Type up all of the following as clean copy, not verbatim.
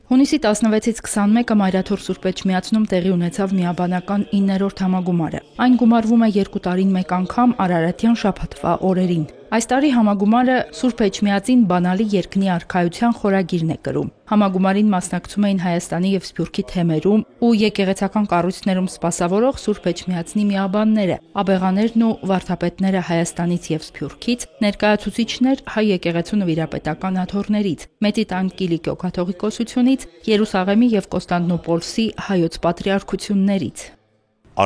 Հունիսի 16-ից 21-ը Մայրաթոր Սուրբ Էջմիածնում տեղի ունեցավ միաբանական 9-րդ համագումարը։ Այն գումարվում է 2 տարին մեկ անգամ Արարատյան շաբաթվա օրերին։ Այս տարի համագումարը Սուրբ Էջմիածին բանալի երկնի արքայության խորագիրն է կրում։ Համագումարին մասնակցում էին Հայաստանի եւ Սփյուռքի թեմերում ու եկեղեցական կառույցներում սպասավորող Սուրբ Էջմիածնի միաբանները, աբեղաներն ու վարդապետները Հայաստանից եւ Սփյուռքից, ներկայացուցիչներ հայ եկեղեցու նվիրապետական աթոռներից, Մեծիտան Կիլիկիո կաթողիկոսությունից, Երուսաղեմի եւ Կոստանդնուպոլսի հայոց պատրիարքություններից։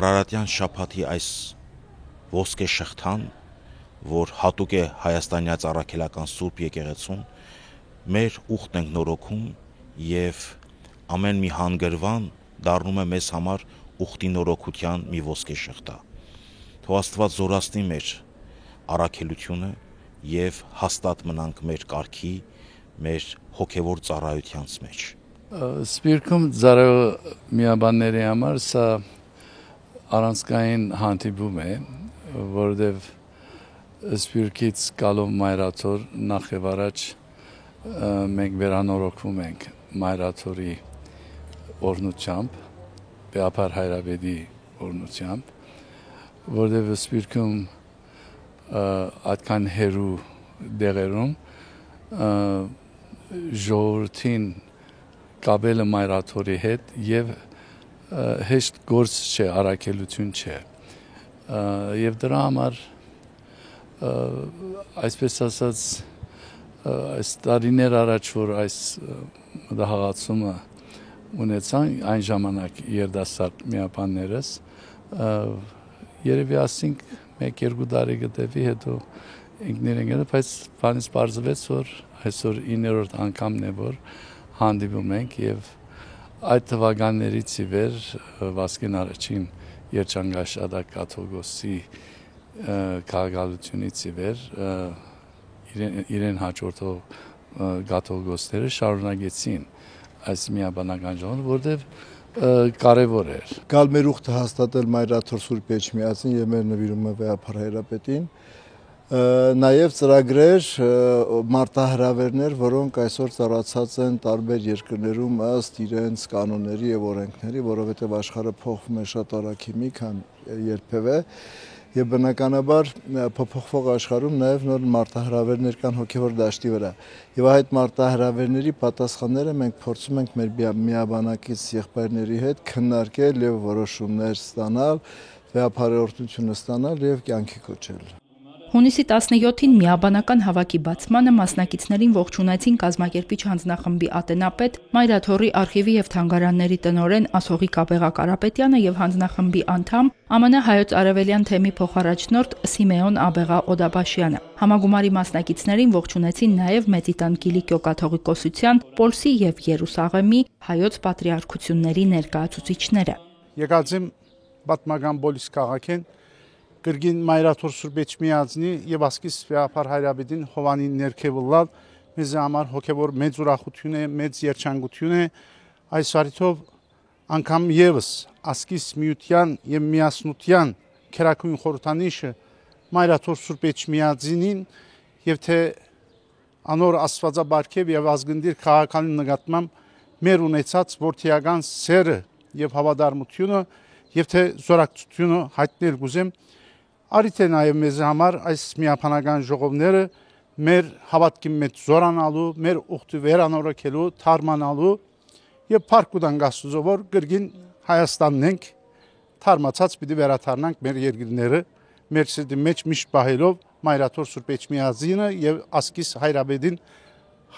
Արարատյան շաբաթի այս ոսկե շղթան, որ հատուկ է հայաստանյաց առաքելական Սուրբ եկեղեցուն, մեր ուխտն ենք նորոգում եւ ամեն մի հանգրվան դառնում է մեզ համար ուխտի նորոգության մի ոսկե շղթա։ Թող Աստված զորացնի մեր առաքելությունը եւ հաստատ մնանք մեր կարգի, մեր հոգեվոր ծառայությանց մեջ։ Սփյուռքում ծառայող միաբանների համար սա առանցքային հանդիպում է, որովհետև Սփյուռքից գալով Մայրաթոր նախ եւ առաջ մենք վերանորոգվում ենք Մայրաթորի օրհնությամբ, Բեապար Հայրաբեդի օրհնությամբ, որովհետև Սփյուռքում այդքան հերու դեղերում ժողովրդին կապելը Մայրաթորի հետ եւ հեշտ գործ չէ, առաքելություն չէ։ Եվ դրա համար այսպես ասած այս տարիներ առաջ որ այս մտահղացումը ունեցան այն ժամանակ երդասարդ միաբաններս երևի ասենք 1-2 տարի գտեվի հետո ինքներեն բայց բանից բարձվեց որ այսօր 9-րդ անգամն է որ հանդիպում ենք եւ այդ թվականներից ի վեր Վասկեն առաջին երջանկաշատակ կաթողիկոսի քաղաքալությունից ի վեր իրեն հաջորդող կաթողիկոսները շարունակեցին այս միաբանական ժողովը, որտեղ կարևոր էր։ Գալ մեր ուխտը հաստատել Մայրաթոր Սուրբ Էջմիածին եւ մեր նվիրումը Բեապար Հայրապետին, նաև ծրագրեր, մարտահրավերներ, որոնք այսօր ծառացած են տարբեր երկրներում ըստ իրենց կանոնների եւ օրենքների, որովհետեւ աշխարհը փոխվում է շատ արագ մի քան երբևէ եւ բնականաբար փոփոխվող աշխարհում նաեւ նոր մարտահրավերներ կան հոգեվոր դաշտի վրա եւ այդ մարտահրավերների պատասխանները մենք փորձում ենք մեր միաբանակից եղբայրների հետ քննարկել եւ որոշումներ ստանալ, վեհապարորդությունը ստանալ եւ կյանքի կոչել։ Հունիսի 17-ին միաբանական հավաքի բացմանը մասնակիցներին ողջունեցին կազմակերպիչ հանձնախմբի ատենապետ, Մայրաթորի արխիվի եւ թանգարանների տնօրեն Ասողիկ Աբեղա-Կարապետյանը եւ հանձնախմբի անդամ ԱՄՆ հայոց արևելյան թեմի փոխարաջնորդ Սիմեոն Աբեղա Օդաբաշյանը։ Համագումարի մասնակիցներին ողջունեցին նաեւ Մեծիտան Կիլիկիո կաթողիկոսության, Պոլսի եւ Երուսաղեմի հայոց պատրիարքությունների ներկայացուցիչները։ Եկածին պատմական Պոլիս քաղաքեն Կրգին Մայրաթոր Սուրբ Էջմիածնի եւ ասկիս Բեապար Հայրաբեդին Հովանին ներքևլալ մեզ համար հոգեվոր մեծ ուրախություն է, մեծ երջանկություն է այս արիթով անգամ եւս ասկիս միության եւ միասնության քերակույն խորհրդանիշը Մայրաթոր Սուրբ Էջմիածնին եւ թե անոր աստվածաբարքև եւ ազգնդիր քաղաքային նկատմամբ մեր ունեցած որդիական սերը եւ հավատարմությունը եւ թե զորակցությունը հայտնել գուզեմ Արիթ է նաև մեզ համար այս միապանական ժողովները մեր հավատքի մեջ զորանալու, մեր ուխտի վերանորոգելու, թարմանալու եւ փառքուդան գաստուզով որ գրգին Հայաստանն ենք թարմացած պիտի վերաթարնանք մեր երկրները, մեր սրտի մեջ միշտ պահելով Մայրաթոր Սուրբ Էջմիածինը եւ ասկիս Հայրաբեդին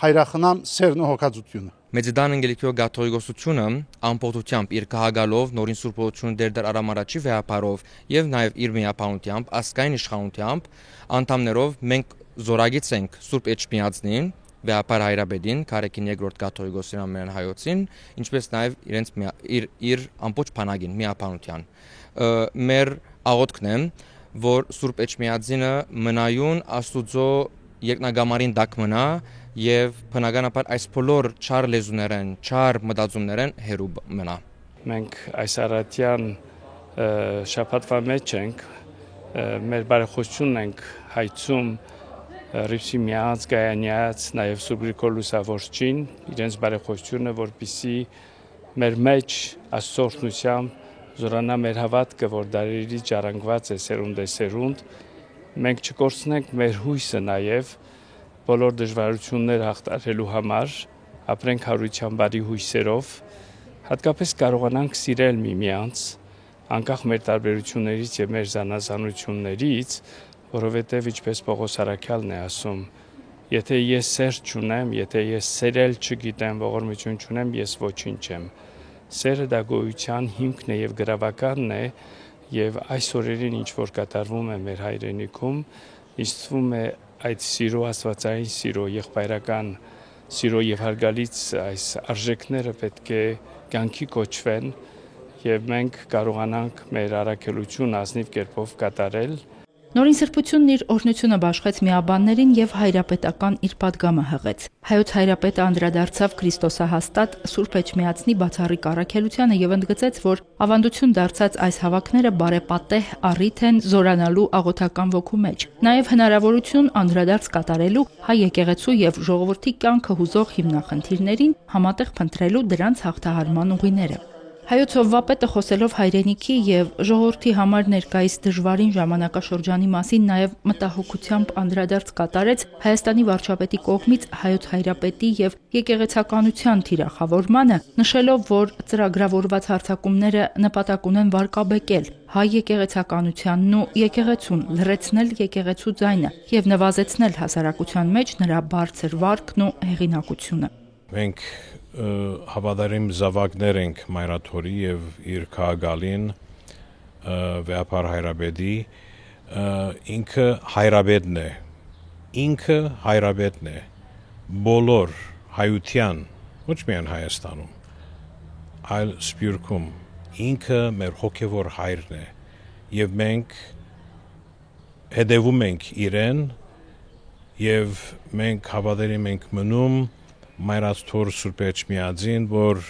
հայրախնամ սերն ու հոգածությունը։ Մեծիդան Կիլիկիո կաթողիկոսությունը ամբողջությամբ իր քաղաքալով նորին սուրբությունը դերդար արամարաչի վեհապարով եւ նաեւ իր միապանությամբ ասկային իշխանությամբ անդամներով մենք զորագից ենք Սուրբ Էջմիածնին, Բեապար Հայրաբեդին, Քարեկին երկրորդ կաթողիկոսին ամեն հայոցին, ինչպես նաեւ իրենց իր ամբողջ բանակին միապանության։ Մեր աղոթքն է, որ Սուրբ Էջմիածինը մնայուն Աստուծո երկնագամարին դակ մնա եւ բնականաբար այս բոլոր չար լեզուներեն, չար մտածումներեն հերու մնա։ Մենք այս առատյան շաբաթվա մեջ ենք, մեր բարեխոսությունն ենք հայցում Ռիփսի միած գայանյաց նաև Սուրբ Գրիգոր Լուսավորչին իրենց բարեխոսությունը որպիսի մեր մեջ աստծորտնությամբ զորանա մեր հավատքը, որ դարերի ճառանգված է սերունդեսերունդ, մենք չկորցնենք մեր հույսը նաև բոլոր դժվարություններ հաղթահարելու համար, ապրենք հարության բարի հույսերով, հատկապես կարողանանք սիրել միմյանց, անկախ մեր տարբերություններից եւ մեր զանազանություններից, որովհետեւ ինչպես Պողոս Արաքյալն է ասում, եթե ես սեր չունեմ, եթե ես սերել չգիտեմ, ողորմություն չունեմ, ես ոչինչ եմ։ Սերը դա գոյության հիմքն է եւ գրավականն է, եւ այս օրերին ինչ որ կատարվում է մեր հայրենիքում, ինձ թվում է այդ սիրո աստվածային սիրո, եղբայրական սիրո եւ հարգալից այս արժեքները պետք է կյանքի կոչվեն եւ մենք կարողանանք մեր առաքելություն ազնիվ կերպով կատարել։ Նորին սրբությունն իր օրհնությունը բաշխեց միաբաններին եւ հայրապետական իր պատգամը հղեց։ Հայոց հայրապետը անդրադարձավ Քրիստոսահաստատ Սուրբ Էջմիածնի բացառիկ առաքելությանը եւ ընդգծեց, որ ավանդություն դարձած այս հավաքները բարեպատեհ առիթ են զորանալու աղոթական ոգու մեջ։ Նաեւ հնարավորություն անդրադարձ կատարելու հայ եկեղեցու եւ ժողովրդի կյանքը հուզող հիմնախնդիրներին համատեղ փնտրելու դրանց հաղթահարման ուղիները։ Հայոց հովվապետը խոսելով հայրենիքի եւ ժողովրդի համար ներկայիս դժվարին ժամանակաշրջանի մասին նաեւ մտահոգությամբ անդրադարձ կատարեց Հայաստանի վարչապետի կողմից հայոց հայրապետի եւ եկեղեցականության թիրախավորմանը, նշելով, որ ծրագրավորված հարձակումները նպատակ ունեն վարկաբեկել հայ եկեղեցականությանն ու եկեղեցուն, լրացնել եկեղեցու ձայնը եւ նվազեցնել հասարակության մեջ նրա բարձր վարքն ու հեղինակությունը։ Մենք հավատարիմ զավակներ ենք Մայրաթորի եւ իր քաղաքալին վեապար հայրապետի ինքը հայրապետն է բոլոր հայության ոչ միայն Հայաստանում այլ Սփյուռքում ինքը մեր հոգևոր հայրն է եւ մենք հետևում ենք իրեն եւ մենք հավատարիմ ենք մնում Մայրաթոր Սուրբ Էջմիածին, որ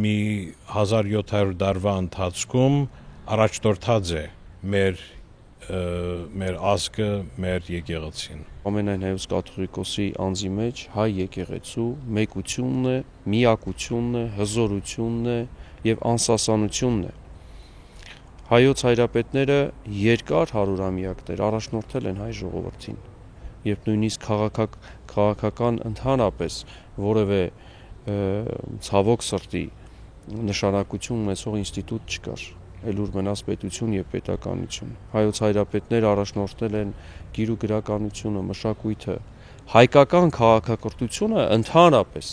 մի 1700 տարվա ընթացքում առաջնորդած է մեր ազգը, մեր եկեղեցին։ Ամենայն հայոց կաթողիկոսի անձի մեջ հայ եկեղեցու մեկությունն է, միակությունն է, հզորությունն է եւ անսասանությունն է։ Հայոց հայրապետները երկար հարյուրամյակներ առաջնորդել են հայ ժողովրդին, երբ նույնիսկ քաղաքական ընդհանրապես որևէ ցավոք սրտի նշանակություն ունեցող ինստիտուտ չկար, ելուր մնաց պետություն եւ պետականություն։ Հայոց հայրապետները առաջնորդել են գիր ու գրականությունը, մշակույթը, հայկական քաղաքակրթությունը ընդհանրապես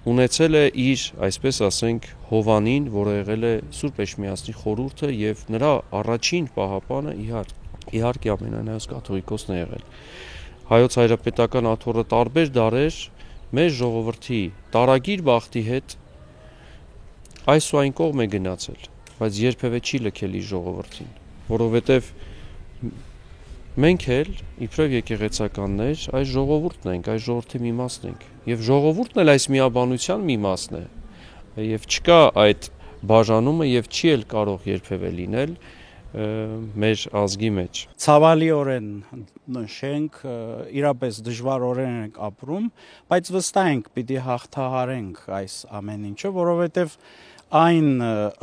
ունեցել է իր, այսպես ասենք, հովանին, որը եղել է Սուրբ Էջմիածնի խորհուրդը եւ նրա առաջին պահապանը իհարկե ամենայն հայոց կաթողիկոսն է եղել։ Հայոց հայրապետական աթոռը տարբեր դարեր մեր ժողովրդի տարագիր բախտի հետ այս ու այն կողմ է գնացել, բայց երբևէ չի լքել իր ժողովրդին, որովհետև մենք էլ իբրև եկեղեցականներ այս ժողովուրդն ենք, այս ժողովրդի մի մասն ենք, եւ ժողովուրդն էլ այս միաբանության մի մասն է, եւ չկա այդ բաժանումը եւ չի էլ կարող երբևէ լինել մեր ազգի մեջ։ Ցավալիորեն նշենք, իրապես դժվար օրեր ենք ապրում, բայց վստահ ենք պիտի հաղթահարենք այս ամեն ինչը, որովհետև այն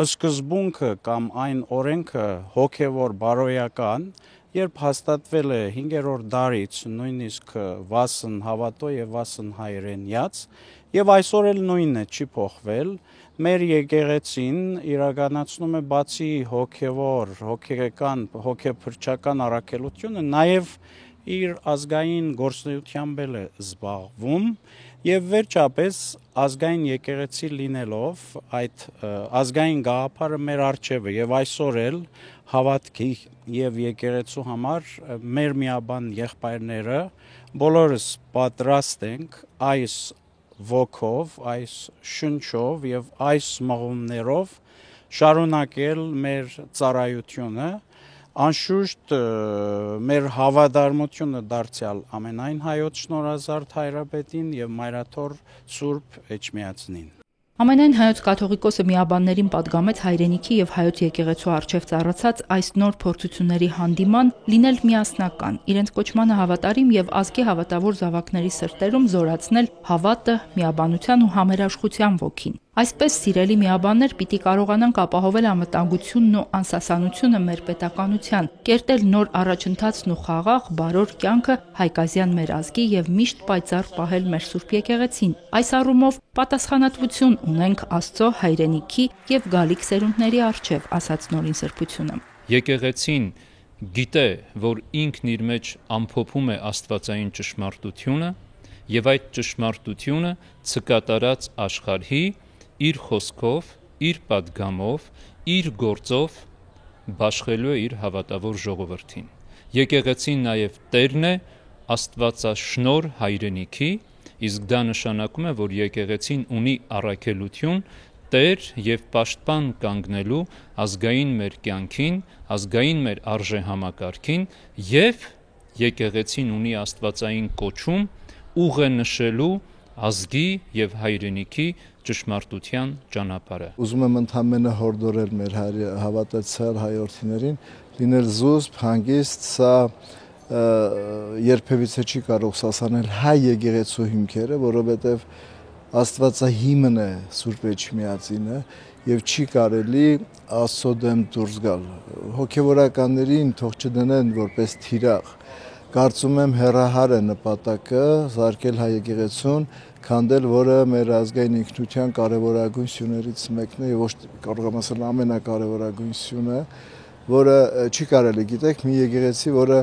սկզբունքը կամ այն օրենքը հոգևոր բարոյական, երբ հաստատվել է 5-րդ դարից նույնիսկ վասն հավատո եւ վասն հայրենյաց, եւ այսօր էլ նույնն է, չի փոխվել, մեր եկեղեցին իրականացնում է բացի հոգևոր, հոգեփրկչական առաքելությունը, նաև իր ազգային գործունեությամբ էլ է զբաղվում եւ վերջապես ազգային եկեղեցի լինելով այդ ազգային գաղափարը մեր առջև է եւ այսօր էլ հավատքի եւ եկեղեցու համար մեր միաբան եղբայրները բոլորս պատրաստ ենք այս ոգով, այս շնչով եւ այս մղումներով շարունակել մեր ծառայությունը, անշուշտ մեր հավատարմությունը դարձյալ ամենայն հայոց շնորհազարդ հայրապետին եւ Մայրաթոր Սուրբ Էջմիածնին։ Ամենայն հայոց կաթողիկոսը միաբաններին պատգամեց հայրենիքի եւ հայոց եկեղեցու առջև ծառացած այս նոր փորձությունների հանդիման լինել միասնական, իրենց կոչմանը հավատարիմ եւ ազգի հավատավոր զավակների սրտերում զորացնել հավատը, միաբանության ու համերաշխության ոգին։ Այսպես սիրելի միաբաններ պիտի կարողանանք ապահովել անվտանգությունն ու անսասանությունը մեր պետականության, կերտել նոր առաջընթացն ու խաղաղ, բարոր կյանքը հայկազյան մեր ազգի եւ միշտ պայծառ պահել մեր Սուրբ եկեղեցին։ Այս առումով պատասխանատվություն ունենք Աստծո հայրենիքի եւ գալիք սերունդների առջև, ասաց Նորին Սրբությունը։ Եկեղեցին գիտե, որ ինքն իր մեջ ամփոփում է աստվածային ճշմարտությունը եւ այդ ճշմարտությունը ցկատարած աշխարհի իր խոսքով, իր պատգամով, իր գործով բաշխելու է իր հավատավոր ժողովրդին։ Եկեղեցին նաև Տերն է Աստվածաշնոր հայրենիքի, իսկ դա նշանակում է, որ եկեղեցին ունի առաքելություն Տեր եւ պաշտպան կանգնելու ազգային մեր կյանքին, ազգային մեր արժեհամակարգին եւ եկեղեցին ունի աստվածային կոչում ուղենշելու ազգի եւ հայրենիքի ճշմարտության ճանապարհը։ Ուզում եմ ընդհանրապես հորդորել մեր հավատացյալ հայրենիներին լինել զուսպ, հանգիստ, սա երբևիցե չի կարող սասանել հայ եկեղեցու հիմքերը, որովհետև Աստվածահիմն է Սուրբ Էջմիածինը եւ չի կարելի Աստծո դեմ դուրս գալ։ Հոգեվորականներին թող չդնեն որպես թիրախ։ Կարծում եմ հեռահար է նպատակը զարկել հայ եկեղեցուն, քանդել, որը մեր ազգային ինքնության կարևորագույն սյուներից մեկն է եւ ոչ կարող եմ ասել ամենակարևորագույն սյունը, որը չի կարելի, գիտեք, մի եկեղեցի, որը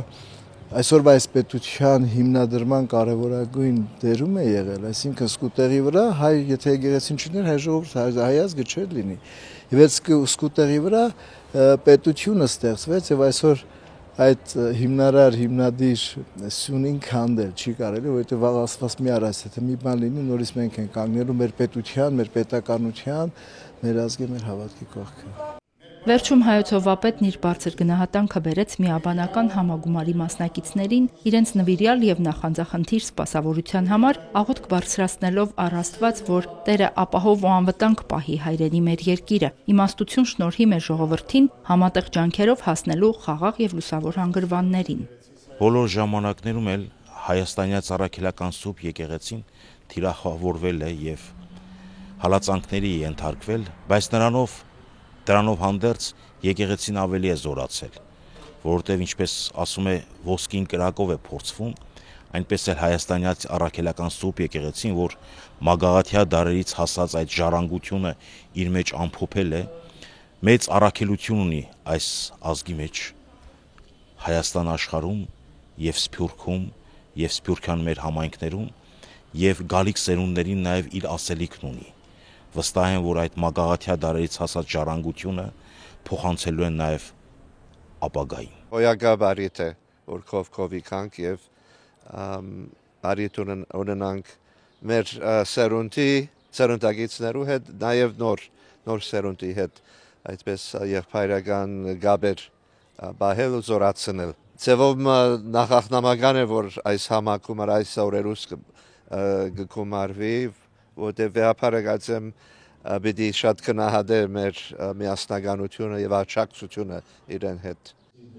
այսօրվա այս պետության հիմնադրման կարևորագույն դերում է եղել, այսինքն սկուտեղի վրա հայ, եթե եկեղեցին չներ, հայ ժողովուրդ հայ ազգը չէր լինի։ Եվ այդ սկուտեղի վրա պետությունը ստեղծվեց եւ այսօր այդ հիմնարար, հիմնադիր սյունին քանդել չի կարելի, որովհետև վաղ Աստված մի արած, եթե մի բան լինի, նորից մենք ենք կանգնելու մեր պետության, մեր պետականության, մեր ազգի, մեր հավատքի կողքը։ Վերջում հայոց հովվապետն իր բարձր գնահատանքը բերեց միաբանական համագումարի մասնակիցներին իրենց նվիրյալ եւ նախանձախնդիր սպասավորության համար աղոթք բարձրացնելով առ Աստված, որ Տերը ապահով ու անվտանգ պահի հայրենի մեր երկիրը, իմաստություն շնորհի մեր ժողովրդին համատեղ ջանքերով հասնելու խաղաղ եւ լուսավոր հանգրվաններին։ Բոլոր ժամանակներում էլ հայաստանյաց առաքելական Սուրբ եկեղեցին թիրախավորվել է եւ հալածանքների ենթարկվել, բայց դրանով հանդերձ եկեղեցին ավելի է զորացել, որովհետև ինչպես ասում է ոսկին կրակով է փորձվում, այնպես էլ հայաստանյաց առաքելական Սուրբ եկեղեցին, որ մագաղաթյա դարերից հասած այդ ժառանգությունը իր մեջ ամփոփել է, մեծ առաքելություն ունի այս ազգի մեջ Հայաստան աշխարհում եւ Սփյուռքում եւ Սփյուռքյան մեր համայնքներում եւ գալիք սերունդներին նաեւ իր ասելիքն ունի։ Վստահ եմ, որ այդ մագաղաթյա դարերից հասած ժառանգությունը փոխանցելու են նաև ապագային։ Հոյակա բարիթ է, որ քովի կանք եւ բարիթ ունենանք մեր սերունդագիցներու հետ, նաև նոր սերունդի հետ, այդպես եղբայրական գաբեր բահել ու զորացնել։ Ձևով նախախնամական է, որ այս համակումար այս օրերուս գկումարվի, որտեղ վեհապարագացեմ պիտի շատ կնահատե մեր միասնականությունը եւ աջակցությունը իրեն հետ։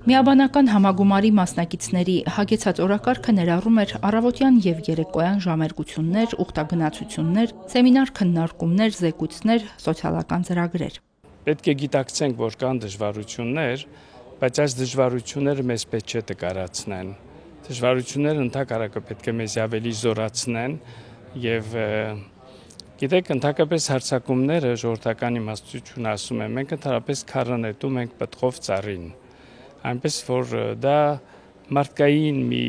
Միաբանական համագումարի մասնակիցների հագեցած օրակարգը ներառում էր առավոտյան եւ երեկոյան ժամերգություններ, ուխտագնացություններ, սեմինար քննարկումներ, զեկույցներ, սոցիալական ծրագրեր։ Պետք է գիտակցենք, որ կան դժվարություններ, բայց այս դժվարությունները մեզ պետք չէ տկարացնեն։ Դժվարությունները ընդհակառակը պետք է մեզ ավելի զորացնեն եւ գիտեք, ընդհակապես հարձակումները ժողովրդական իմաստություն ասում են, մենք ընդհանրապես քառանետում ենք պտղով ծառին, այնպես որ դա մարդկային մի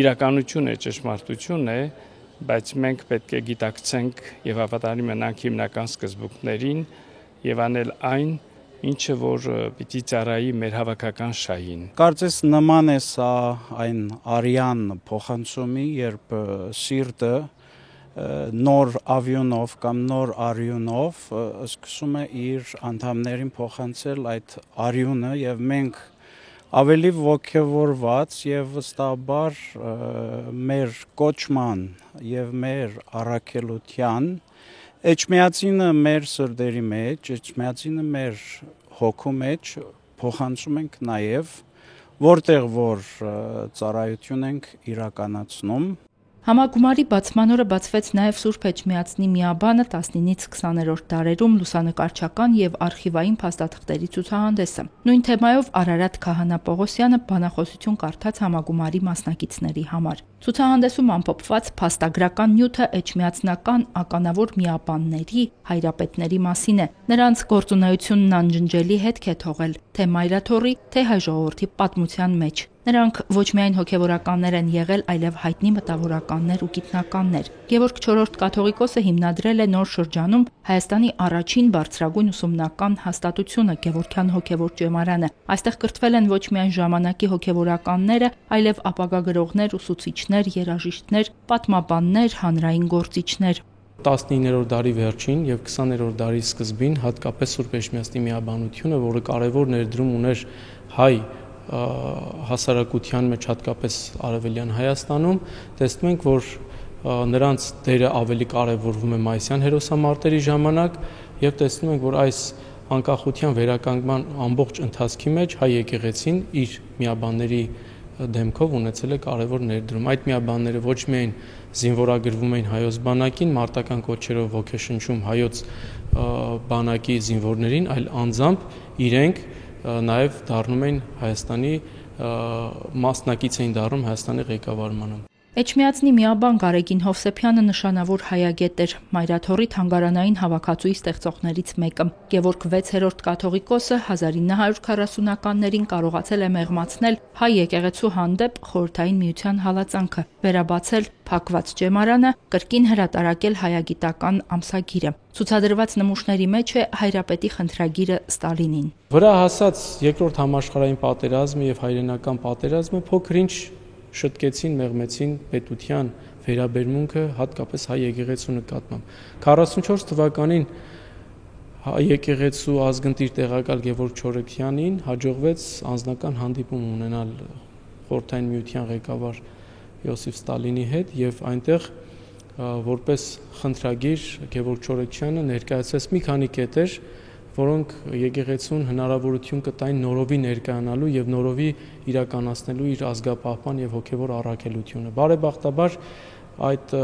իրականություն է, ճշմարտություն է, բայց մենք պետք է գիտակցենք եւ հավատարիմ մնանք հիմնական սկզբունքներին եւ անել այն, ինչը որ պիտի ծառայի մեր հավաքական շահին։ Կարծես նման է սա այն արյան փոխանցումի, երբ սիրտը նոր ավյունով կամ նոր արյունով սկսում է իր անդամներին փոխանցել այդ արյունը եւ մենք ավելի ոգևորված եւ վստահաբար մեր կոչման եւ մեր առաքելության Էջմիածինը մեր սրտերի մեջ, էջմիածինը մեր հոգու մեջ փոխանցում ենք նաև որտեղ որ ծառայություն ենք իրականացնում։ Համագումարի բացման օրը բացվեց նաև Սուրբ Էջմիածնի միաբանը 19-ից 20-րդ դարերում լուսանկարչական եւ արխիվային փաստաթղթերի ցուցահանդեսը։ Նույն թեմայով Արարատ Քահանա Պողոսյանը բանախոսություն կարդաց համագումարի մասնակիցների համար։ Ցուցահանդեսում ամփոփված փաստագրական նյութը էջմիածնական ականավոր միաբանների, հայրապետների մասին է։ Նրանց գործունեությունն անջնջելի հետք է թողել թե մայրաթոռի, թե հայ ժողովրդի պատմության մեջ։ Նրանք ոչ միայն հոգևորականներ են եղել, այլև հայտնի մտավորականներ ու գիտնականներ։ Գևորգ IV կաթողիկոսը հիմնադրել է նոր շրջանում Հայաստանի առաջին բարձրագույն ուսումնական հաստատությունը Գևորգյան հոգևոր ճեմարանը։ Այստեղ կրթվել են ոչ միայն ժամանակի հոգևորականները, այլև ապագա գրողներ, ուսուցիչներ, երաժիշտներ, պատմաբաններ, հանրային գործիչներ։ 19-րդ դարի վերջին եւ 20-րդ դարի սկզբին հատկապես Սուրբ Էջմիածնի միաբանությունը, որը կարևոր ներդրում ուներ հայ հասարակության մեջ, հատկապես Արևելյան Հայաստանում, տեսնում ենք, որ նրանց դերը ավելի կարևորվում է մայիսյան հերոսամարտերի ժամանակ եւ տեսնում ենք, որ այս անկախության վերականգնման ամբողջ ընթացքի մեջ հայ եկեղեցին իր միաբանների դեմքով ունեցել է կարևոր ներդրում։ Այդ միաբանները ոչ միայն զինվորագրվում էին հայոց բանակին, մարտական կոչերով ոգեշնչում հայոց բանակի զինվորներին, այլ անձամբ իրենք նաև դառնում էին Հայաստանի մասնակից էին դառնում Հայաստանի ղեկավարմանը։ Էջմիածնի միաբան Գարեգին Հովսեփյանը նշանավոր հայագետ էր, մայրաթոռի թանգարանային հավաքածուի ստեղծողներից մեկը։ Գևորգ 6-րդ կաթողիկոսը 1940-ականներին կարողացել է մեղմացնել հայ եկեղեցու հանդեպ խորհրդային միության հալածանքը, վերաբացել փակված ճեմարանը, կրկին հրատարակել հայագիտական ամսագիրը։ Ցուցադրված նմուշների մեջ է հայրապետի խնդրագիրը Ստալինին։ Վրա հասած երկրորդ համաշխարհային պատերազմը եւ հայրենական պատերազմը փոքր-ինչ շտկեցին, մեղմեցին պետության վերաբերմունքը հատկապես հայ եկեղեցու նկատմամբ։ 44 թվականին հայ եկեղեցու ազգընտիր տեղակալ Գևորգ Չորեքյանին հաջողվեց անձնական հանդիպում ունենալ խորհրդային միության ղեկավար Յոսիֆ Ստալինի հետ եւ այնտեղ որպես խնդրագիր Գևորգ Չորեքյանը ներկայացրեց մի քանի կետեր, որոնք եկեղեցուն հնարավորություն կտային նորովի ներկայանալու եւ նորովի իրականացնելու իր ազգապահպան եւ հոգեվոր առաքելությունը։ Բարեբախտաբար այդ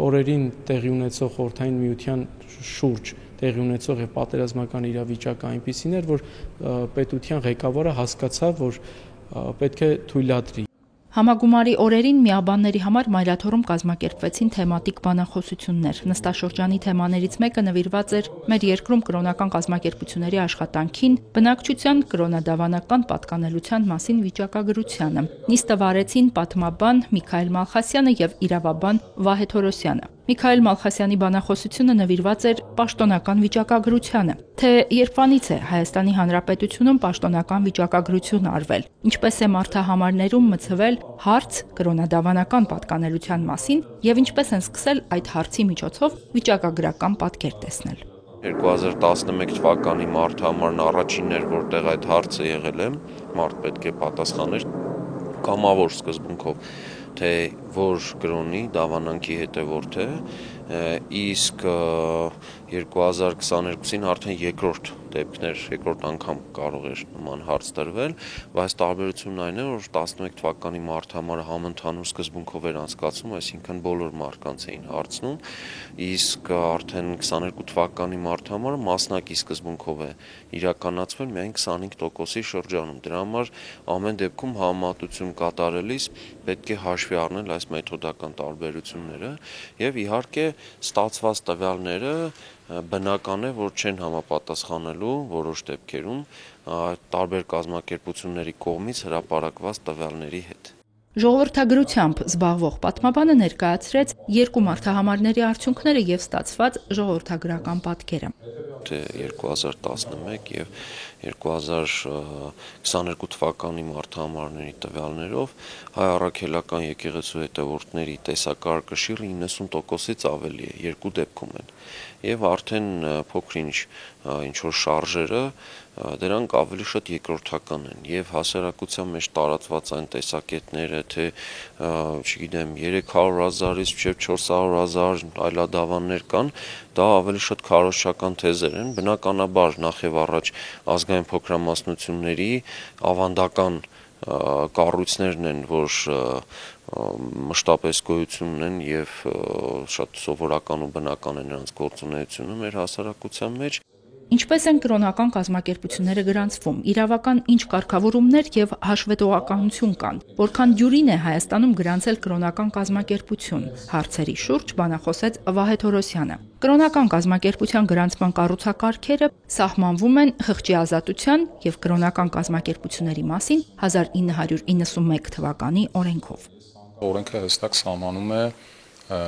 օրերին տեղի ունեցող խորհրդային միության շուրջ տեղի ունեցող եւ պատերազմական իրավիճակը այնպիսին էր, որ պետության ղեկավարը հասկացավ, որ պետք է թույլատրի։ Համագումարի օրերին միաբանների համար մայրաթոռում կազմակերպվեցին թեմատիկ բանախոսություններ։ Նստաշրջանի թեմաներից մեկը նվիրված էր մեր երկրում կրոնական կազմակերպությունների աշխատանքին, բնակչության կրոնադավանական պատկանելության մասին վիճակագրությանը։ Նիստը վարեցին պատմաբան Միքայել Մալխասյանը եւ իրավաբան Վահե Թորոսյանը։ Միքայել Մալխասյանի բանախոսությունը նվիրված էր պաշտոնական վիճակագրությանը, թե երբանից է Հայաստանի Հանրապետությունում պաշտոնական վիճակագրություն արվել, ինչպես է մարդահամարներում մցվել հարց կրոնադավանական պատկանելության մասին եւ ինչպես են սկսել այդ հարցի միջոցով վիճակագրական պատկեր տեսնել։ 2011 թվականի մարդահամարն առաջինն էր, որտեղ այդ հարցը եղել է, մարդ պետք է պատասխաներ կամավոր սկզբունքով, թե որ կրոնի դավանանքի հետևորդ է, իսկ 2022-ին արդեն երկրորդ դեպքներ, երկրորդ անգամ կարող էր նման հարց տրվել, բայց տարբերությունն այն է, որ 11 թվականի մարդահամարը համընդհանուր սկզբունքով էր անցկացվում, այսինքն բոլոր մարդկանց էին հարցնում, իսկ արդեն 22 թվականի մարդահամարը մասնակի սկզբունքով է իրականացվել միայն 25%-ի շրջանում։ Դրա համար ամեն դեպքում համեմատություն կատարելիս պետք է հաշվի առնել այս մեթոդական տարբերությունները եւ իհարկե ստացված տվյալները բնական է, որ չեն համապատասխանելու որոշ դեպքերում տարբեր կազմակերպությունների կողմից հրապարակված տվյալների հետ։ Ժողովրդագրությամբ զբաղվող պատմաբանը ներկայացրեց երկու մարդահամարների արդյունքները եւ ստացված ժողովրդագրական պատկերը։ 2011 եւ 2022 թվականի մարդահամարների տվյալներով հայ առաքելական եկեղեցու հետևորդների տեսակարգը 90%-ից ավելի է, երկու դեպքում են։ Եվ արդեն փոքր ինչ որ շարժերը դրանք ավելի շատ երկրորդական են եւ հասարակության մեջ տարածված այն տեսակետները, թե չգիտեմ 300,000-ից մինչեւ 400,000 այլադավաններ կան, դա ավելի շատ քարոզչական թեզեր են, բնականաբար նախ եւ առաջ ազգային փոքրամասնությունների ավանդական կառույցներն են, որ մշտապես գոյություն ունեն եւ շատ սովորական ու բնական է նրանց գործունեությունը մեր հասարակության մեջ։ Ինչպես են կրոնական կազմակերպությունները գրանցվում, իրավական ինչ կարգավորումներ եւ հաշվետվողականություն կան, որքան դյուրին է Հայաստանում գրանցել կրոնական կազմակերպություն, հարցերի շուրջ բանախոսեց Վահե Թորոսյանը։ Կրոնական կազմակերպության գրանցման կառուցակարգերը սահմանվում են Խղճի ազատության եւ կրոնական կազմակերպությունների մասին 1991 թվականի օրենքով։ Օրենքը հստակ սահմանում է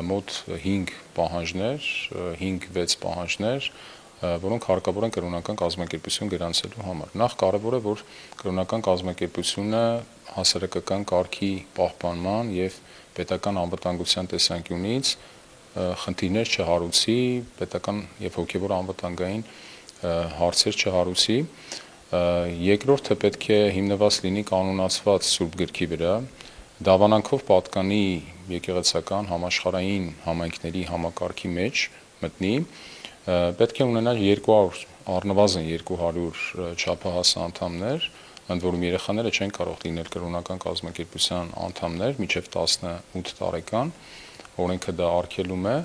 մոտ 5 պահանջներ, 5-6 պահանջներ, որոնք հարկավոր են կրոնական կազմակերպություն գրանցելու համար։ Նախ կարևոր է, որ կրոնական կազմակերպությունը հասարակական կարգի պահպանման եւ պետական անվտանգության տեսանկյունից խնդիրներ չհարուցի, պետական եւ հոգեվոր անվտանգային հարցեր չհարուցի։ Երկրորդը պետք է հիմնված լինի կանոնացված Սուրբ Գրքի վրա, դավանանքով պատկանի եկեղեցական համաշխարհային համայնքների համակարգի մեջ մտնի, պետք է ունենալ 200 առնվազն 200 չափահաս անդամներ, ընդ որում երեխաները չեն կարող լինել կրոնական կազմակերպության անդամներ մինչև 18 տարեկան, օրենքը դա արգելում է,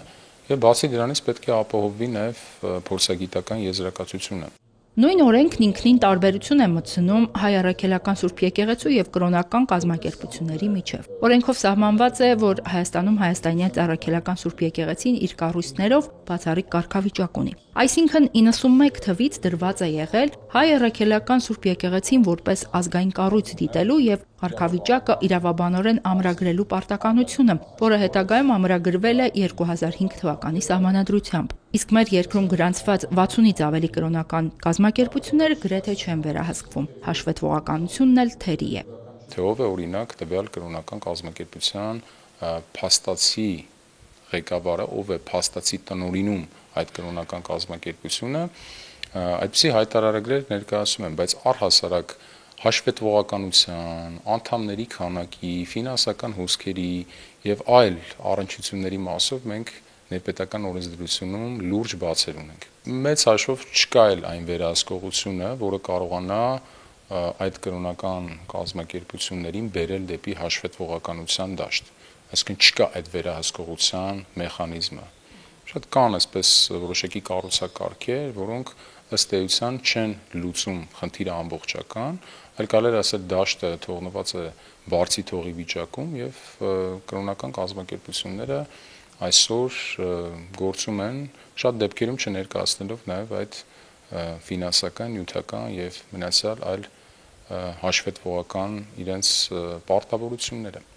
եւ բացի դրանից պետք է ապահովվի նաեւ փորձագիտական եզրակացությունը։ Նույն օրենքն ինքնին տարբերություն է մտցնում հայ առաքելական Սուրբ Եկեղեցու եւ կրոնական կազմակերպությունների միջև։ Օրենքով սահմանված է, որ Հայաստանում հայաստանյաց առաքելական Սուրբ Եկեղեցին իր կառույցներով բացառիկ կարգավիճակ ունի։ Այսինքն 91 թվից դրված է եղել հայ առաքելական Սուրբ Եկեղեցին որպես ազգային կառույց դիտելու եւ կարգավիճակը իրավաբանորեն ամրագրելու պարտականությունը, որը հետագայում ամրագրվել է 2005 թվականի սահմանադրությամբ։ Իսկ մեր երկրում գրանցված 60-ից ավելի կրոնական կազմակերպությունները գրեթե չեն վերահսկվում։ Հաշվետվողականությունն էլ թերի է։ Թե ով է օրինակ տվյալ կրոնական կազմակերպության փաստացի ղեկավարը, ով է փաստացի տնօրինում այդ կրոնական կազմակերպությունը, այդպիսի հայտարարագրեր ներկայացում են, բայց առհասարակ հաշվետվողականության, անդամների քանակի, ֆինանսական հոսքերի եւ այլ առնչությունների մասով մենք ներպետական օրենսդրությունում լուրջ բացեր ունենք։ Մեծ հաշվով չկա էլ այն վերահսկողությունը, որը կարողանա այդ կրոնական կազմակերպություններին բերել դեպի հաշվետվողականության դաշտ։ Այսինքն չկա այդ վերահսկողության մեխանիզմը։ Շատ կան այսպես որոշակի կառուցակարգեր, որոնք ըստ էության չեն լուծում խնդիրը ամբողջական, այլ կարելի է ասել դաշտը թողնված է բարձի թողի վիճակում եւ կրոնական կազմակերպությունները այսօր գործում են շատ դեպքերում չներկայացնելով նաեւ այդ ֆինանսական, նյութական եւ մնացյալ այլ հաշվետվողական իրենց պարտավորությունները։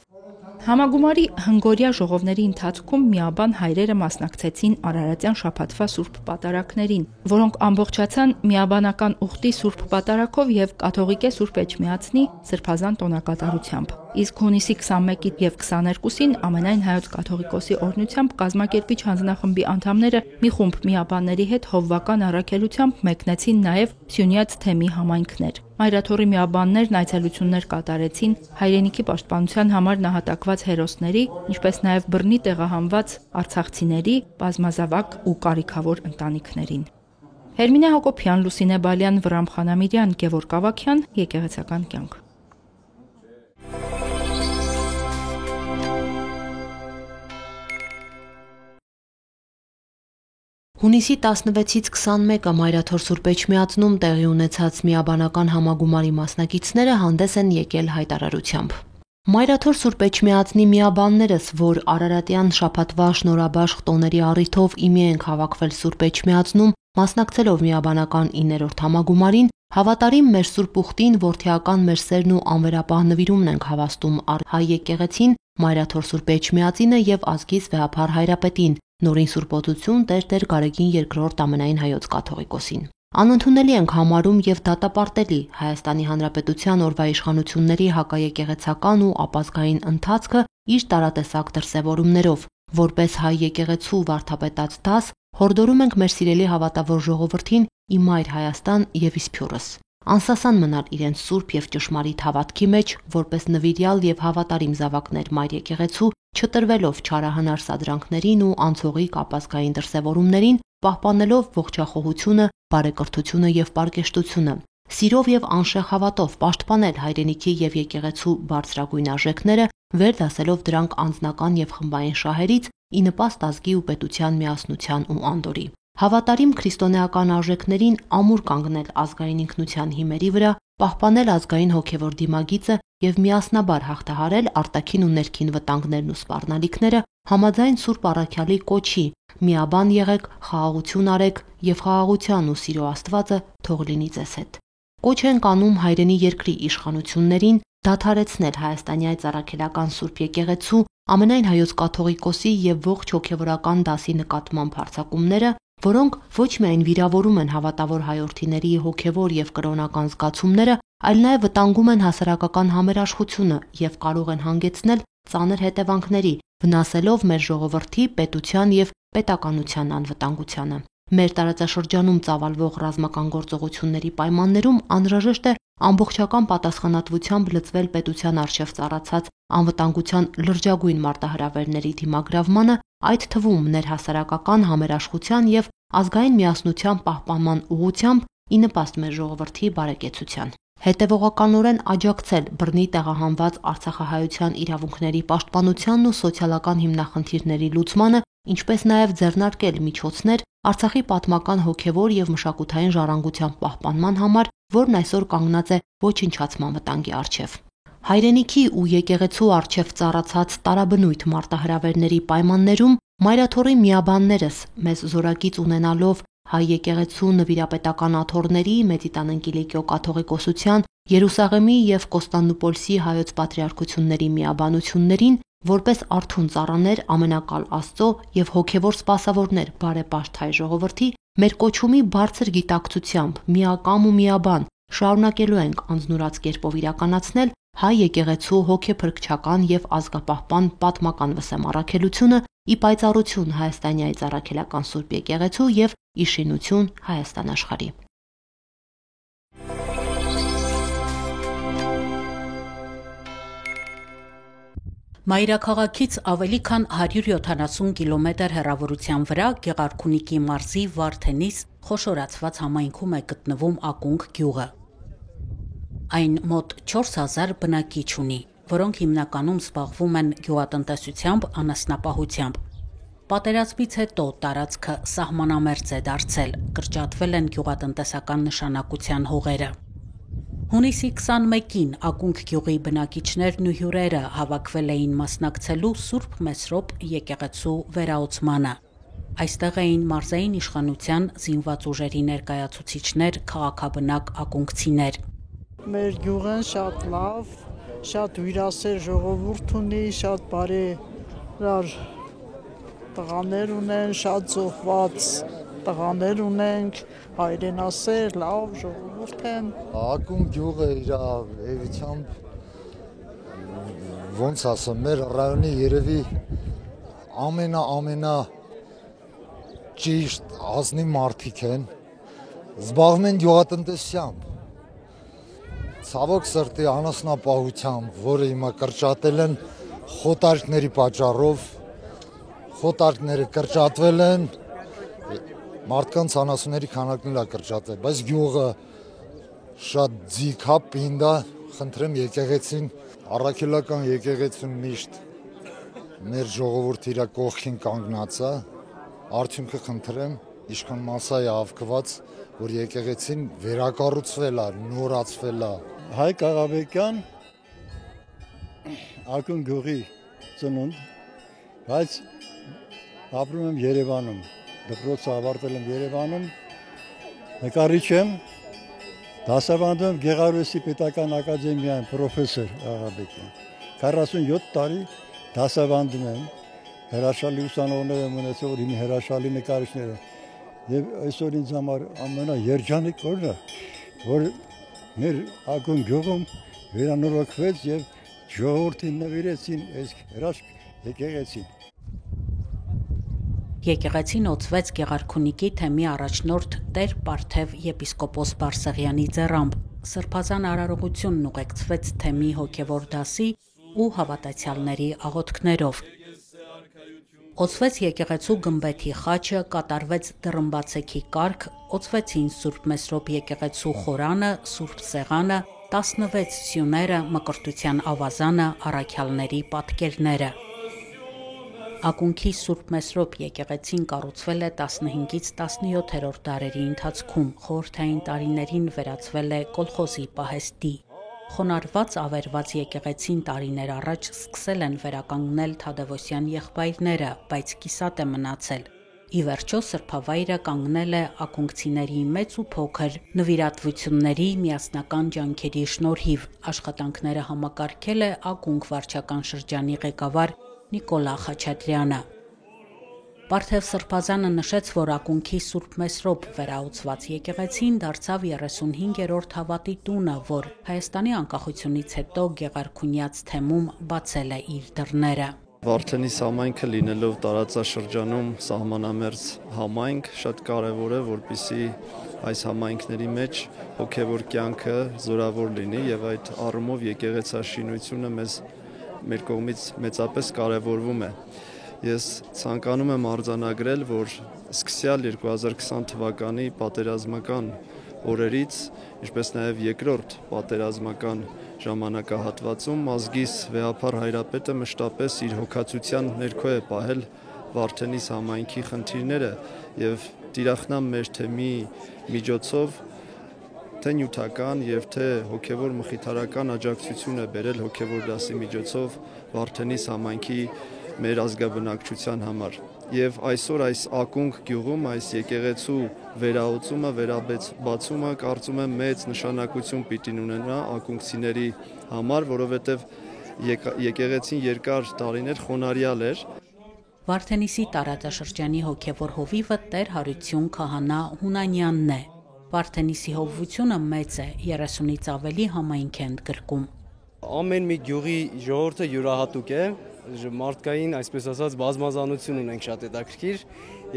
Համագումարի հնգորյա ժողովների ընթացքում միաբան հայրերը մասնակցեցին Արարատյան շաբաթվա Սուրբ Պատարագներին, որոնք ամբողջացան միաբանական ուխտի Սուրբ Պատարագով եւ կաթողիկե Սուրբ Էջմիածնի սրբազան տոնակատարությամբ։ Իսկ հունիսի 21-ի եւ 22-ին ամենայն հայոց կաթողիկոսի օրհնությամբ կազմակերպիչ հանձնախմբի անդամները մի խումբ միաբանների հետ հովվական առաքելությամբ մեկնեցին նաեւ Սյունյաց թեմի համայնքներ։ Մայրաթորի միաբաններն այցելություններ կատարեցին հայրենիքի պաշտպանության համար նահատակված հերոսների, ինչպես նաեւ բռնի տեղահանված արցախցիների, բազմազավակ ու կարիքավոր ընտանիքներին։ Հերմինե Հակոբյան, Լուսինե Բալյան, Վրամ Խանամիրյան, Գևորգ Ավագյան, Եկեղեցական կյանք։ Հունիսի 16-ից 21-ը Մայրաթոր Սուրբ Էջմիածնում տեղի ունեցած միաբանական համագումարի մասնակիցները հանդես են եկել հայտարարությամբ։ Մայրաթոր Սուրբ Էջմիածնի միաբաններս, որ Արարատյան շաբաթվա շնորհաբաշխ տոների առիթով իմի ենք հավաքվել Սուրբ Էջմիածնում, մասնակցելով միաբանական 9-րդ համագումարին, հավատարիմ մեր Սուրբ Ուխտին, որդիական մեր սերն ու անվերապահ նվիրումն ենք հավաստում առ հայ եկեղեցին, Մայրաթոր Սուրբ Էջմիածինը եւ ազգիս վեհափառ հայրապետին, Նորին Սուրբ Օծություն Տեր Գարեգին II ամենայն հայոց կաթողիկոսին։ Անընդունելի ենք համարում եւ դատապարտելի Հայաստանի Հանրապետության օրվա իշխանությունների հակաեկեղեցական ու ապազգային ընթացքը իր տարատեսակ դրսևորումներով, որպես հայ եկեղեցու վարդապետած դաս Հորդորում ենք մեր սիրելի հավատավոր ժողովրդին ի մայր Հայաստան եւ իսփյուրս անսասան մնալ իրենց սուրբ եւ ճշմարիտ հավատքի մեջ, որպես նվիրյալ եւ հավատարիմ զավակներ մայր եկեղեցու, չտրվելով չարահնար սադրանքներին ու անցողի կապազգային դրսևորումներին, պահպանելով ողջախոհությունը, բարեկրթությունը եւ պարկեշտությունը, սիրով եւ անշեղ հավատով պաշտպանել հայրենիքի եւ եկեղեցու բարձրագույն արժեքները, վերդասելով դրանք անձնական եւ խմբային շահերից, ի նպաստ ազգի ու պետության միասնության ու անդորի։ Հավատարիմ քրիստոնեական արժեքներին ամուր կանգնել ազգային ինքնության հիմերի վրա, պահպանել ազգային հոգևոր դիմագիծը եւ միասնաբար հաղթահարել արտաքին ու ներքին վտանգներն ու սպառնալիքները, համաձայն Սուրբ Առաքյալի կոչի՝ միաբան եղեք, խաղաղություն արեք եւ խաղաղության ու սիրո Աստվածը թող լինի ձեզ հետ։ Կոչ ենք անում հայրենի երկրի իշխանություններին դադարեցնել հայաստանյա ծառայական Սուրբ եկեղեցու ամենայն հայոց կաթողիկոսի եւ ողջ հոգեվորական դասի նկատմամբ հարձակումները, որոնք ոչ միայն վիրավորում են հավատավոր հայրենիների հոգևոր եւ կրոնական զգացումները, այլ նաեւ վտանգում են հասարակական համերաշխությունը եւ կարող են հանգեցնել ծանր հետևանքների, վնասելով մեր ժողովրդի, պետության եւ պետականության անվտանգությանը։ Մեր տարածաշրջանում ծավալվող ռազմական գործողությունների պայմաններում անհրաժեշտ է ամբողջական պատասխանատվությամբ լծվել պետության առջև ծառացած անվտանգության լրջագույն մարտահրավերների դիմագրավմանը, այդ թվում ներհասարակական համերաշխության եւ ազգային միասնության պահպանման ուղղությամբ ի նպաստ մեր ժողովրդի բարեկեցության։ Հետևողականորեն աջակցել բռնի տեղահանված արցախահայության իրավունքների պաշտպանությանն ու սոցիալական հիմնախնդիրների լուծմանը, ինչպես նաև ձեռնարկել միջոցներ Արցախի պատմական հոգևոր եւ մշակութային ժառանգության պահպանման համար, որն այսօր կանգնած է ոչնչացման վտանգի առջև։ Հայրենիքի ու եկեղեցու առջև ծառացած տարաբնույթ մարտահրավերների պայմաններում մայրաթորի միաբաններս մեզ զորակից ունենալով հայ եկեղեցու նվիրապետական աթոռների, Մեծիտան Ընկիլիկիո կաթողիկոսության, Երուսաղեմի եւ Կոստանդնուպոլսի հայոց պատրիարքությունների միաբանություններին, որպես արթուն ծառաներ ամենակալ Աստծո եւ հոգեվոր սպասավորներ բարեպաշտ հայ ժողովրդի, մեր կոչումի բարձր գիտակցությամբ, միակամ ու միաբան շարունակելու ենք անձնուրաց կերպով իրականացնել հայ եկեղեցու հոգեփրկչական եւ ազգապահպան պատմական վսեմ առաքելությունը ի պայծառություն հայաստանյա ծառայական Սուրբ եկեղեցու եւ ի շինություն Հայաստան աշխարհի։ Մայրաքաղաքից ավելի քան 170 կիլոմետր հեռավորության վրա Գեղարքունիքի մարզի Վարդենիս խոշորացված համայնքում է գտնվում Ակունք գյուղը։ Այն մոտ 4000 բնակիչ ունի, որոնք հիմնականում զբաղվում են գյուղատնտեսությամբ, անասնապահությամբ։ Պատերազմից հետո տարածքը սահմանամերձ է դարձել, կրճատվել են գյուղատնտեսական նշանակության հողերը։ Հունիսի 21-ին Ակունք գյուղի բնակիչներն ու հյուրերը հավաքվել էին մասնակցելու Սուրբ Մեսրոպ եկեղեցու վերահսկմանը։ Այստեղ էին մարզային իշխանության զինված ուժերի ներկայացուցիչներ, քաղաքաբնակ ակունքցիներ։ Մեր գյուղն շատ լավ, շատ հյուրասեր ժողովուրդ ունի, շատ բարերար տղաներ ունեն, շատ զոհված տղաներ ունենք, հայրենասեր, լավ ժողովուրդ են։ Ակունք գյուղը իր էությամբ ոնց ասեմ, մեր ռայոնի երևի ամենա ճիշտ ազնիվ մարդիկ են, զբաղվում են գյուղատնտեսությամբ, ցավոք սրտի անասնապահությամբ, որը հիմա կրճատել են խոտարկների պատճառով, խոտարկները կրճատվել են, մարդկանց անասունների քանակն էլ կրճատվել, բայց գյուղը շատ ձիգ է, պինդ է, խնդրեմ եկեղեցին, առաքելական եկեղեցին միշտ մեր ժողովուրդի իր կողքին կանգնած է, արդյունքը խնդրեմ, ինչքան մասա է հավաքված, որ եկեղեցին վերակառուցվել է, նորացվել է։ Հայկ Աղաբեկյան Ակունք գյուղի ծնունդ, բայց ապրում եմ Երևանում, դպրոցը ավարտել եմ Երևանում, նկարիչ եմ, դասավանդում եմ Գեղարվեստի պետական ակադեմիայում պրոֆեսոր Աղաբեկյան, 47 տարի դասավանդում եմ, հրաշալի ուսանողներ եմ ունեցել, որ իմ հրաշալի նկարիչներ են, եւ այսօր ինձ համար ամենաերջանիկ օրն է, որ մեր Ակունք գյուղում վերանորոգվեց եւ ժողովրդին նվիրեցին այս հրաշք եկեղեցին։ Եկեղեցին օծվեց Գեղարքունիքի թեմի առաջնորդ Տեր Պարթև եպիսկոպոս Բարսեղյանի ձեռամբ։ Սրբազան արարողությունն ուղեկցվեց թեմի հոգևոր դասի ու հավատացյալների աղոթքներով։ Օծվեց եկեղեցու գմբեթի խաչը, կատարվեց դռմբացեքի կարգ, օծվեցին Սուրբ Մեսրոպ եկեղեցու խորանը, Սուրբ Սեղանը, 16 սյուները, Մկրտության ավազանը, առաքյալների պատկերները։ Ակունքի Սուրբ Մեսրոպ եկեղեցին կառուցվել է 15-ից 17-րդ դարերի ընթացքում, խորհրդային տարիներին վերածվել է կոլխոզի պահեստի։ Խոնարհված ավերված եկեղեցին տարիներ առաջ սկսել են վերականգնել Թադևոսյան եղբայրները, բայց կիսատ է մնացել։ Ի վերջո սրբավայրը կանգնել է ակունքցիների մեծ ու փոքր նվիրատվությունների միասնական ջանքերի շնորհիվ։ Աշխատանքները համակարգել է ակունք վարչական շրջանի ղեկավար Նիկոլա Խաչատրյանը։ Պարթև Սրբազանը նշեց, որ ակունքի Սուրբ Մեսրոպ վերաուծված եկեղեցին դարձավ 35-րդ հավատի տունը, որ Հայաստանի անկախությունից հետո Գեղարքունյաց թեմում բացել է իր դռները։ Վարդենիս համայնքը լինելով տարածաշրջանում սահմանամերձ համայնք, շատ կարևոր է, որպեսզի այս համայնքների մեջ հոգևոր կյանքը զորավոր լինի եւ այդ առումով եկեղեցաշինությունը մեր կողմից մեծապես կարևորվում է։ Ես ցանկանում եմ արձանագրել, որ սկսյալ 2020 թվականի պատերազմական օրերից, ինչպես նաև երկրորդ պատերազմական ժամանակահատվածում ազգիս վեհափառ հայրապետը մշտապես իր հոգացության ներքո է պահել Վարդենիս համայնքի խնդիրները եւ տիրախնամ մեր թեմի միջոցով թե նյութական եւ թե հոգեվոր մխիթարական աջակցություն է բերել հոգեվոր դասի միջոցով Վարդենիս համայնքի մեր ազգաբնակչության համար։ Եվ այսօր այս ակունք գյուղում այս եկեղեցու վերաուծումը, վերաբացումը կարծում եմ մեծ նշանակություն պիտի ունենա ակունքցիների համար, որովհետև եկեղեցին երկար տարիներ խոնարհյալ էր։ Վարդենիսի տարածաշրջանի հոգևոր հովիվը Տեր Հարություն քահանա Հունանյանն է։ Վարդենիսի հովվությունը մեծ է, 30-ից ավելի համայնք է ընդգրկում։ Ամեն մի գյուղի ժողովուրդը յուրահատուկ է, մարդկային, այսպես ասած, բազմազանություն ունենք շատ հետաքրքիր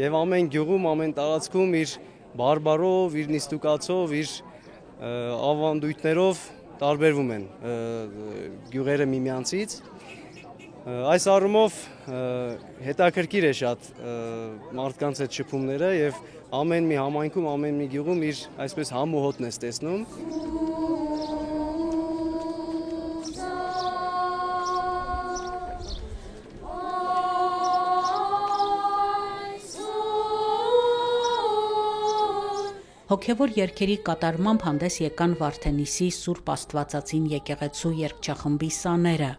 եւ ամեն գյուղում, ամեն տարածքում իր բարբարով, իր նիստուկացով, իր ավանդույթներով տարբերվում են գյուղերը միմյանցից։ Այս առումով հետաքրքիր է շատ մարդկանց այդ շփումները եւ ամեն մի համայնքում, ամեն մի գյուղում իր այսպես համ ու հոտն ես տեսնում։ Հոգևոր երգերի կատարմամբ հանդես եկան Վարդենիսի Սուրբ Աստվածածին եկեղեցու երգչախմբի սաները։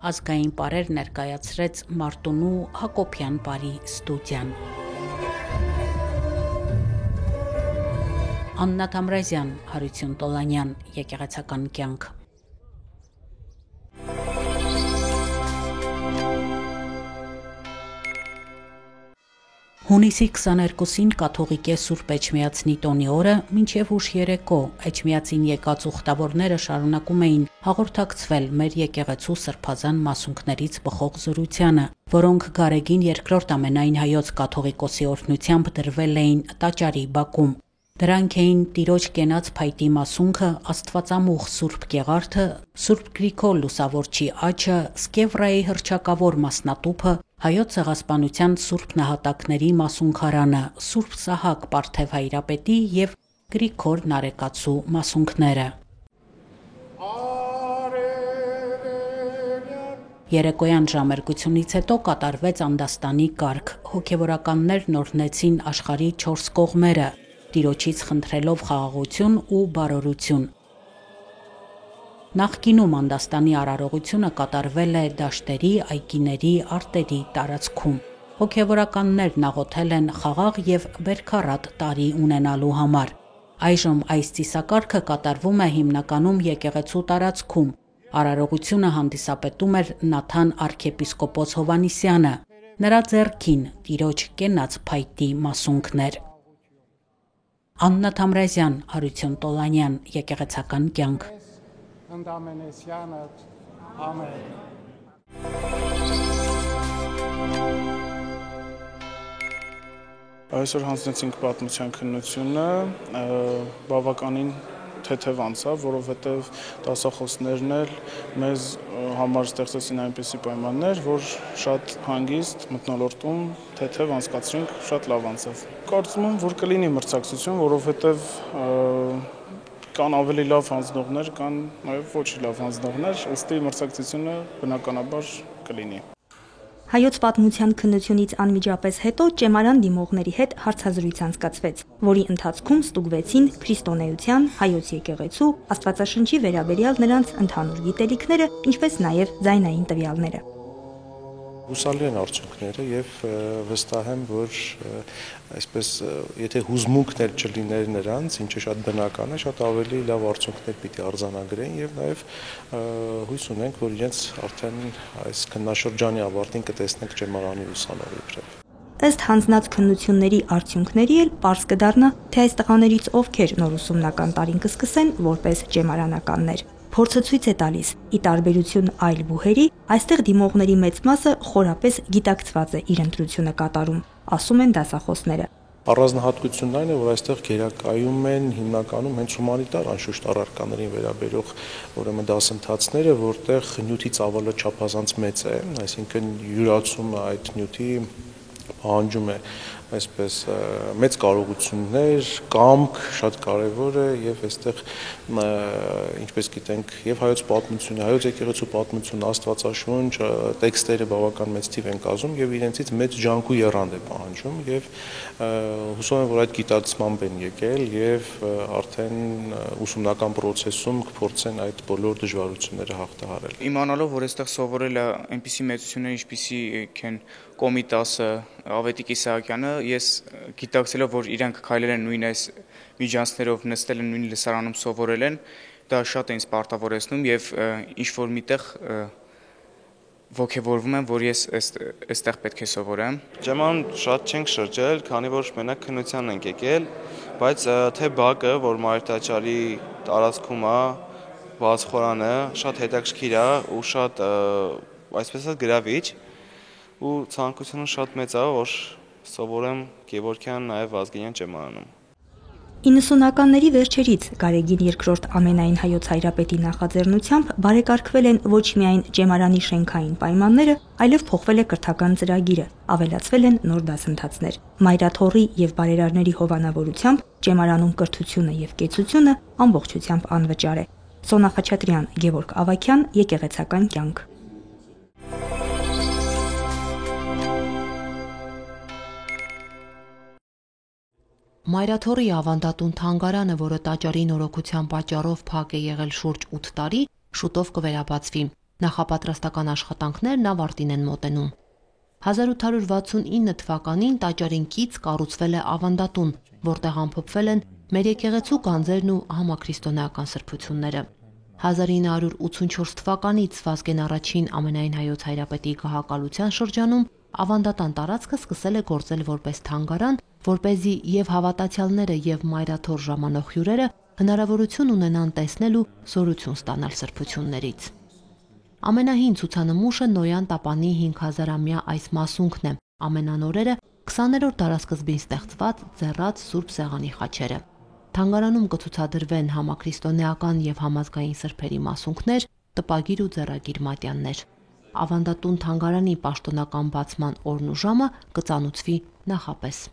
Ազգային պարեր ներկայացրեց Մարտունու Հակոբյան բարի ստուդիան։ Աննա Թամրազյան, Հարություն Տոլանյան, Եկեղեցական կյանք։ Հունիսի 22-ին կաթողիկ է Սուրբ Էջմիածնի տոնի օրը, մինչև ուշ երեկո Էջմիածին եկած ուխտավորները շարունակում էին հաղորդակցվել մեր եկեղեցու սրբազան մասունքներից բխող զորությանը, որոնք Գարեգին II ամենայն հայոց կաթողիկոսի օրհնությամբ դրվել էին տաճարի բակում։ Դրանք էին Տիրոջ կենաց փայտի մասունքը, Աստվածամուխ Սուրբ Գեղարդը, Սուրբ Գրիգոր Լուսավորչի աչը, Սկևրայի հռչակավոր մասնատուփը, Հայոց ցեղասպանության Սուրբ նահատակների մասունքարանը, Սուրբ Սահակ Պարթև հայրապետի եւ Գրիգոր Նարեկացու մասունքները։ Երեկոյան ժամերգությունից հետո կատարվեց անդաստանի կարգ։ Հոգևորականներն օրհնեցին աշխարհի 4 կողմերը, Տիրոջից խնդրելով խաղաղություն ու բարօրություն։ Նախկինում անդաստանի արարողությունը կատարվել է դաշտերի, այգիների, արտերի տարածքում։ Հոգևորականներն աղոթել են խաղաղ եւ բերքառատ տարի ունենալու համար։ Այժմ այս ծիսակարգը կատարվում է հիմնականում եկեղեցու տարածքում։ Արարողությունը հանդիսապետում էր Նաթան arczepiskopos Հովանիսյանը։ Նրա ձեռքին Տիրոջ կենաց փայտի մասունքներ։ Աննա Թամրազյան, Հարություն Տոլանյան, Եկեղեցական կյանք։ Ընդամենեսյանդ, ամեն։ Այսօր հանձնեցինք պատմության քննությունը, բավականին թեթև անցավ, որովհետև դասախոսներն էլ մեզ համար ստեղծեցին այնպիսի պայմաններ, որ շատ հանգիստ մթնոլորտում թեթև անցկացրինք, շատ լավ անցավ։ Կարծում եմ, որ կլինի մրցակցություն, որովհետև կան ավելի լավ հանձնողներ, կան նաև ոչ լավ հանձնողներ, ըստի մրցակցությունը բնականաբար կլինի։ Հայոց պատմության քննությունից անմիջապես հետո ճեմարան դիմողների հետ հարցազրույց անցկացվեց, որի ընթացքում ստուգվեցին քրիստոնեության, հայոց եկեղեցու, Աստվածաշնչի վերաբերյալ նրանց ընդհանուր գիտելիքները, ինչպես նաև ձայնային տվյալները։ Հուսալի են արդյունքները եւ վստահ եմ, որ այսպես եթե հուզմունքներ չլիներ նրանց, ինչը շատ բնական է, շատ ավելի լավ արդյունքներ պիտի արձանագրեն եւ նաեւ հույս ունենք, որ իրենց արդեն այս քննաշրջանի ավարտին կտեսնենք ճեմարանի ուսանողի իբրև։ Ըստ հանձնած քննությունների արդյունքների էլ պարզ կդառնա, թե այս տղաներից ովքեր նոր ուսումնական տարին կսկսեն որպես ճեմարանականներ։ Փորձը ցույց է տալիս, ի տարբերություն այլ բուհերի, այստեղ դիմողների մեծ մասը խորապես գիտակցված է իր ընտրությունը կատարում, ասում են դասախոսները։ Առանձնահատկությունն այն է, որ այստեղ գերակայում են հիմնականում հենց հումանիտար անշուշտ առարկաներին վերաբերող ուրեմն դասընթացները, որտեղ նյութի ծավալը չափազանց մեծ է, այսինքն յուրացումը այդ նյութի պահանջում է այսպես մեծ կարողություններ, կամք շատ կարևոր է եւ այստեղ ինչպես գիտենք եւ հայոց պատմությունը, հայոց եկեղեցու պատմությունը, Աստվածաշունչ, տեքստերը բավական մեծ թիվ են կազմում եւ իրենցից մեծ ջանք ու եռանդ է պահանջում եւ հուսով եմ, որ այդ գիտակցմամբ են եկել եւ արդեն ուսումնական process-ում կփորձեն այդ բոլոր դժվարությունները հաղթահարել։ Իմանալով, որ այստեղ սովորել է այնպիսի մեծություններ, ինչպիսի են Կոմիտասը, Ավետիք Իսահակյանը, ես գիտակցելով, որ իրանք քայլել են նույն այս միջանցներով, նստել են նույն լսարանում սովորել են, դա շատ է ինձ պարտավորեցնում եւ ինչ որ միտեղ ոգևորվում եմ, որ ես այստեղ պետք է սովորեմ։ Ճեմարան շատ չենք շրջել, քանի որ մենակ քննության ենք եկել, բայց թե բակը, որ Մարիթաճարի տարածքում է, բացխորանը, շատ հետաքրքիր է ու շատ այսպես ասած գրավիչ ու ցանկությունը շատ մեծ է, որ սովորեմ Գևորգյան նաև Ազգանյան ճեմարանում։ 90-ականների վերջերից Գարեգին II ամենայն հայոց հայրապետի նախաձեռնությամբ բարեկարգվել են ոչ միայն ճեմարանի շենքային պայմանները, այլև փոխվել է կրթական ծրագիրը, ավելացվել են նոր դասընթացներ։ Մայրաթոռի եւ բարերարների հովանավորությամբ ճեմարանում կրթությունը եւ կեցությունը ամբողջությամբ անվճար է։ Սոնա Խաչատրյան, Գևորգ Ավագյան, Եկեղեցական կյանք։ Մայրաթոռի ավանդատուն թանգարանը, որը տաճարի նորոգության պատճառով փակ է եղել շուրջ 8 տարի, շուտով կվերաբացվի։ Նախապատրաստական աշխատանքներն ավարտին են մոտենում։ 1869 թվականին տաճարին կից կառուցվել է ավանդատուն, որտեղ ամփոփվել են մեր եկեղեցու գանձերն ու համաքրիստոնեական սրբությունները։ 1984 թվականից Վազգեն I ամենայն հայոց հայրապետի գահակալության շրջանում ավանդատան տարածքը սկսել է գործել որպես թանգարան, որպեսզի եւ հավատացյալները եւ մայրաթոռ ժամանող հյուրերը հնարավորություն ունենան տեսնել ու զորություն ստանալ սրբություններից։ Ամենահին ցուցանմուշը Նոյան Տապանի 5000-ամյա այս մասունքն է, ամենանորերը 20-րդ դարասկզբին ստեղծված ձեռած Սուրբ Սեղանի խաչերը։ Թանգարանում կցուցադրվեն համաքրիստոնեական եւ համազգային սրբերի մասունքներ, տպագիր ու ձեռագիր մատյաններ։ Ավանդատուն թանգարանի պաշտոնական բացման օրն ու ժամը կծանուցվի նախապես։